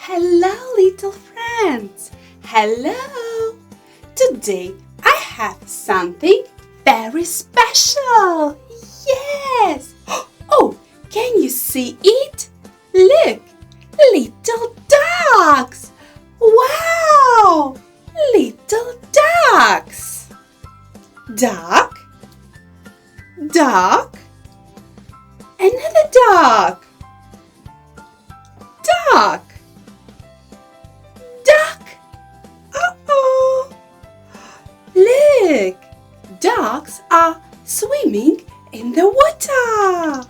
Hello, little friends. Hello. Today I have something very special. Yes. Oh, can you see it? Look, little ducks. Wow, little ducks. Duck, duck, another duck. Duck, duck. Uh-oh. Look, ducks are swimming in the water.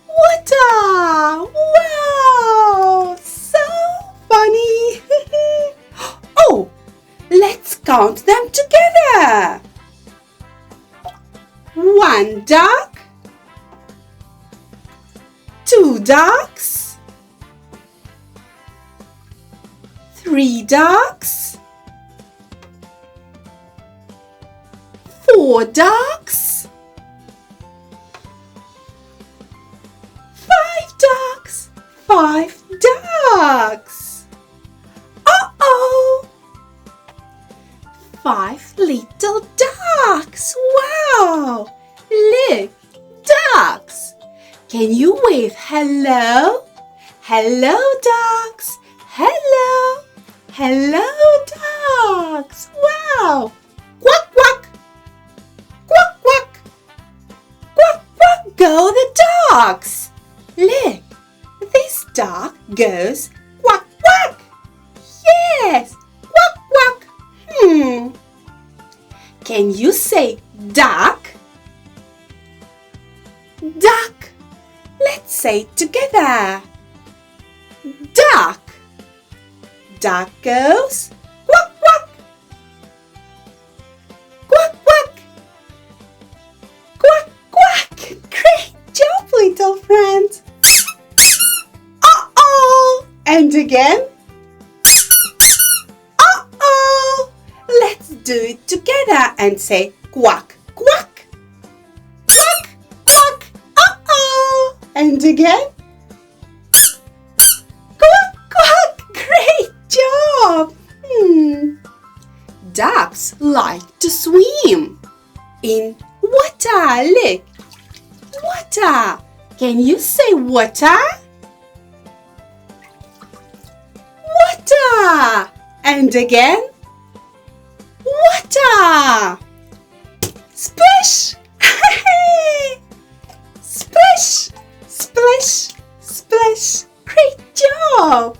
Water! Wow! So funny! Oh, let's count them together. 1 duck, 2 ducks, 3 ducks, 4 ducks, 5 ducks. Uh-oh! 5 little ducks. Wow! Look, ducks. Can you wave hello? Hello, ducks. Hello. Hello, ducks. Wow! Quack, quack. Quack, quack. Quack, quack go the ducks. Look, this duck goes quack, quack. Yes, quack, quack. Can you say duck? Duck. Let's say it together. Duck. Duck goes quack, quack. Quack, quack. Quack, quack. Great job, little friends. Uh-oh. And again. Uh-oh. Let's do it together and say quack, quack. Quack, quack. Uh-oh. And again. Quack, quack. Great job. Ducks like to swim in water. Look. Water. Can you say water? Water. And again. Water. Splish. Splish. Splish. Splish. Great job.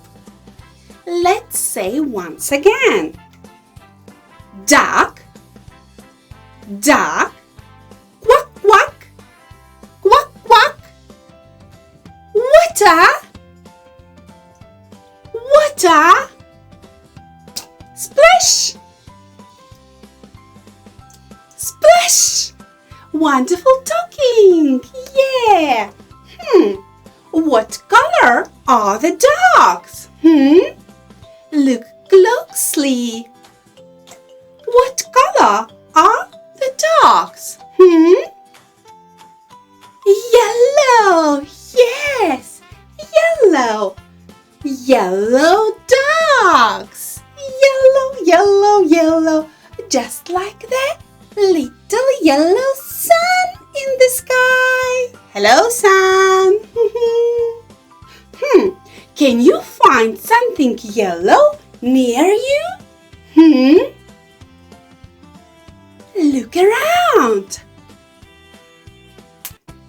Let's say once again. Duck. Duck. Quack, quack. Quack, quack. Water. Water. Splash. Splash. Wonderful talking. Yeah. What color are the ducks? Look closely. What color are the ducks? Yellow. Yes. Yellow. Yellow ducks. Yellow, yellow, yellow. Just like the little yellow sun in the sky. Hello, sun. Can you find something yellow near you? Look around.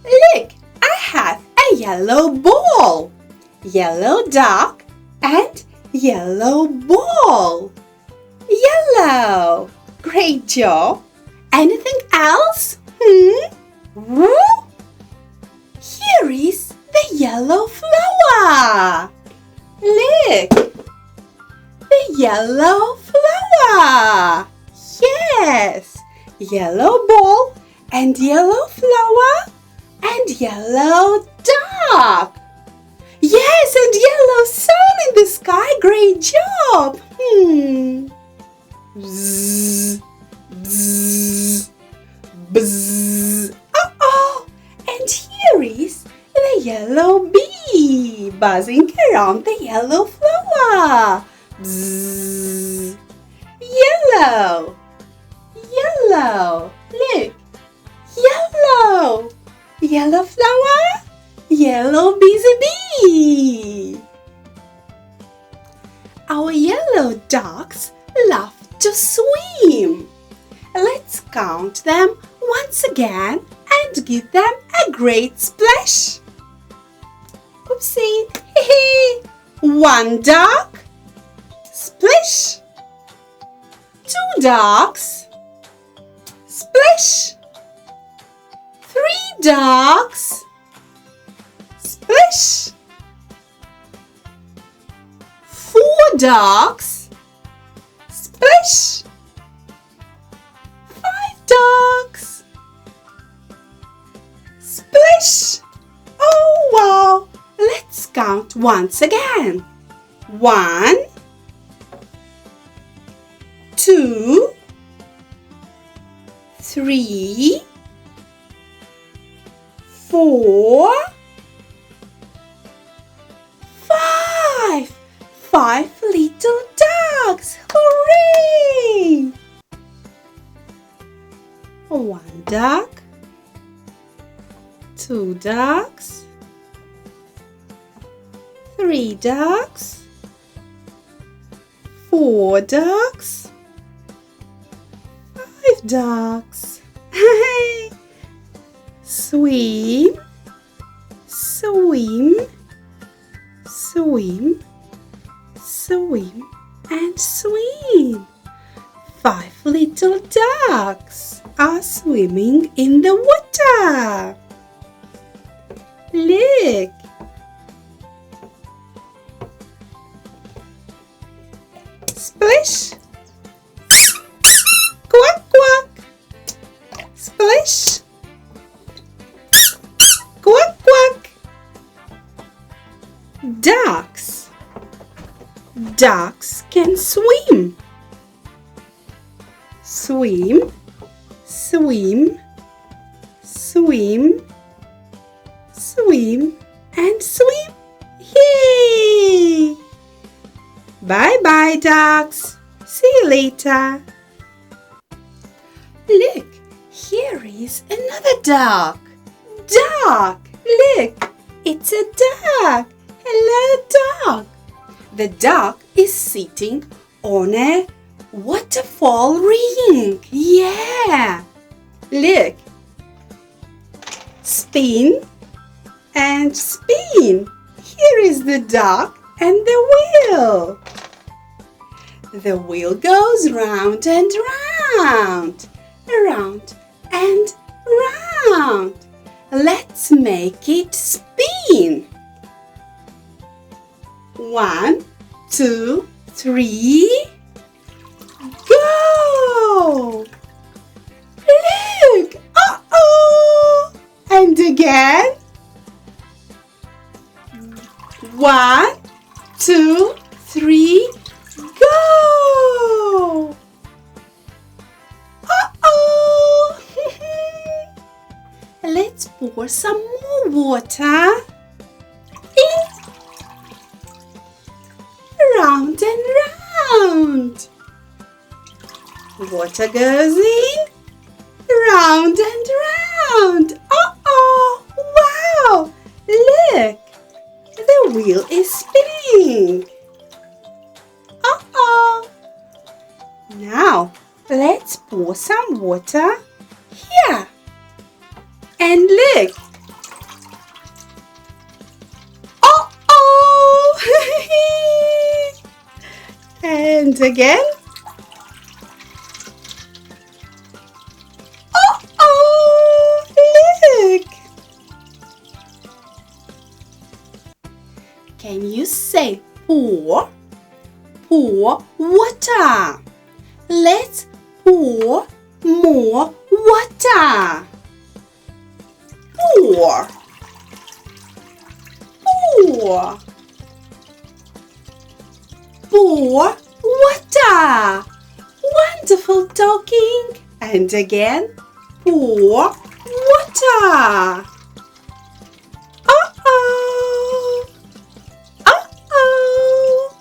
Look, I have a yellow ball. Yellow duck and yellow ball. Yellow. Great job. Anything else? Here is the yellow flower. Look. The yellow flower. Yes. Yellow ball and yellow flower and yellow duck. Yes, and yellow sun in the sky. Great job. Bzz, bzz, bzz. Uh-oh. And here is the yellow bee buzzing around the yellow flower. flower. Bzzz. Yellow. Yellow. Look. Yellow. Yellow flower. Yellow busy bee. Our yellow ducks love to swim. Let's count them once again and give them a great splash. Oopsie. One duck. Splish. Two ducks. Splish. Three ducks. Splish. Four ducks. Splish. Five ducks. Splish. Oh wow! Let's count once again. 1, 2, 3, 4, 5. 5 little ducks. Hooray! 1 duck, 2 ducks, 3 ducks, 4 ducks, 5 ducks. Swim, swim, swim, swim and swim. 5 little ducks are swimming in the water. Look! Splish! Quack, quack! Splish! Quack, quack! Ducks! Ducks can swim. Swim, swim, swim, swim and swim. Yay! Bye-bye, ducks. See you later. Look, here is another duck. Duck! Look, it's a duck. Hello, duck. The duck is sitting on a waterfall ring. Yeah! Look. Spin and spin. Here is the duck and the wheel. The wheel goes round and round, round and round. Let's make it spin. 1, 2, 3. Go! Look! Uh-oh! And again. 1, 2, 3. Go! Uh-oh! Let's pour some more water. In. Round and round. Water goes in. Round and round. Uh-oh! Wow! Look! The wheel is spinning. Uh-oh! Now, let's pour some water here. And look! Uh-oh! And again. Uh-oh! Look! Can you say pour? Pour water. Let's pour more water. Pour. Pour. Pour water. Wonderful talking. And again, pour water. Uh-oh. Uh-oh.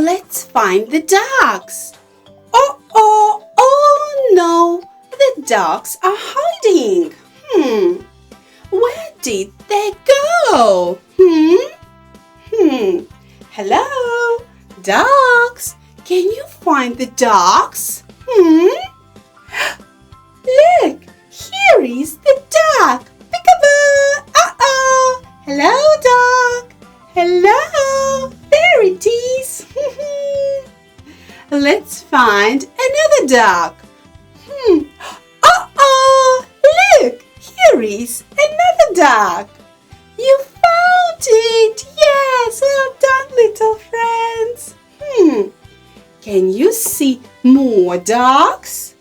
let's find the ducks. Oh no, the ducks are hiding. Where did they go? Hello, ducks. Can you find the ducks? Look, here is the duck. Peekaboo. Uh-oh. Hello, duck. Hello. There it is. Let's find another duck. Uh-oh. Look, here is another duck. You found it. Yes, well done, little friends. Can you see more ducks?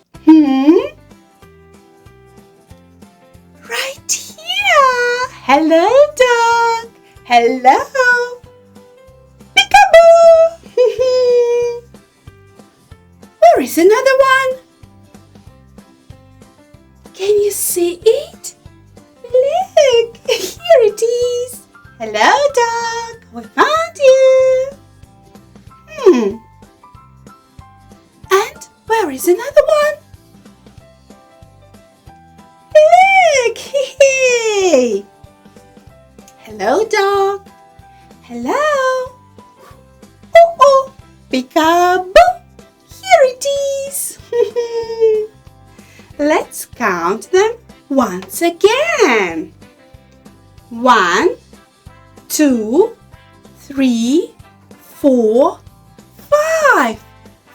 Right here. Hello, duck. Hello. Peekaboo. Where is another one? Can you see it? Look, here it is. Hello, duck. We found you. And where is another one? Look, hey. Hello, duck. Hello. Oh, peekaboo. Here it is. Let's count them once again. 1, 2, 3, 4, 5.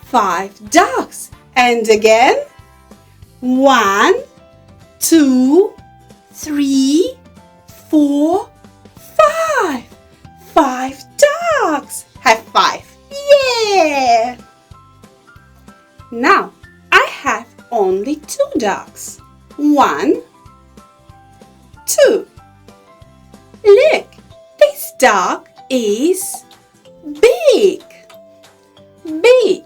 5 ducks. And again. 1, 2, 3, 4, 5. 5 ducks. High five. Yeah! Now, I have only 2 ducks. 1, 2. Look, this duck is big. Big.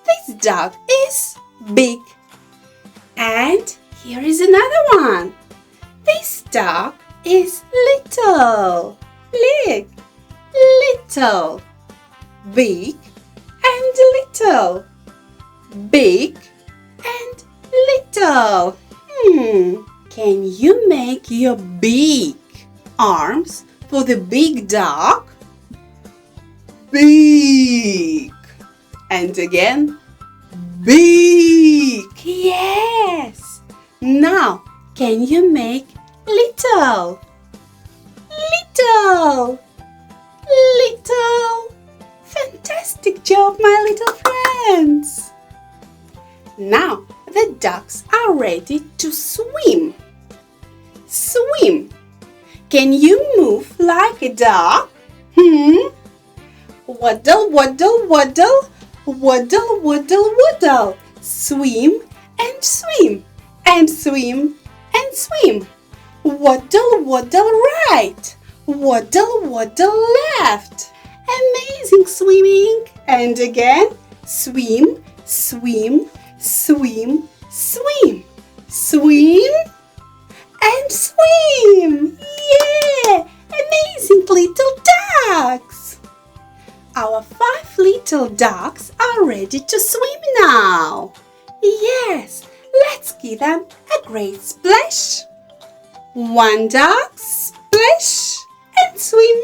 This duck is big. And here is another one. This duck is little. Look, little. Big and little. Big and little. Can you make your big arms for the big duck? Big. And again, big. Yes. Now, can you make little? Little. Little. Fantastic job, my little friends. Now, the ducks are ready to swim. Swim. Can you move like a duck? Waddle, waddle, waddle. Waddle, waddle, waddle. Swim and swim. And swim and swim. Waddle, waddle right. Waddle, waddle left. Amazing swimming. And again, swim, swim, swim, swim. Swim and swim. Yeah! Amazing little ducks. Our 5 little ducks are ready to swim now. Yes, let's give them a great splash. 1 duck, splash and swim.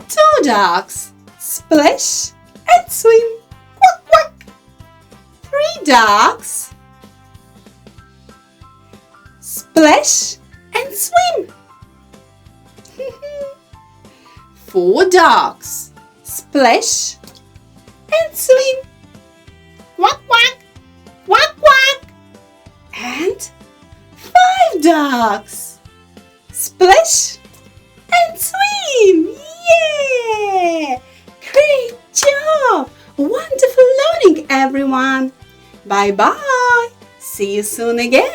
2 ducks, splash and swim. Quack, quack. 3 ducks, splash and swim. 4 ducks, splash and swim. Quack, quack, quack, quack. And 5 ducks, splash and swim. Yeah! Great job! Wonderful learning, everyone. Bye-bye. See you soon again.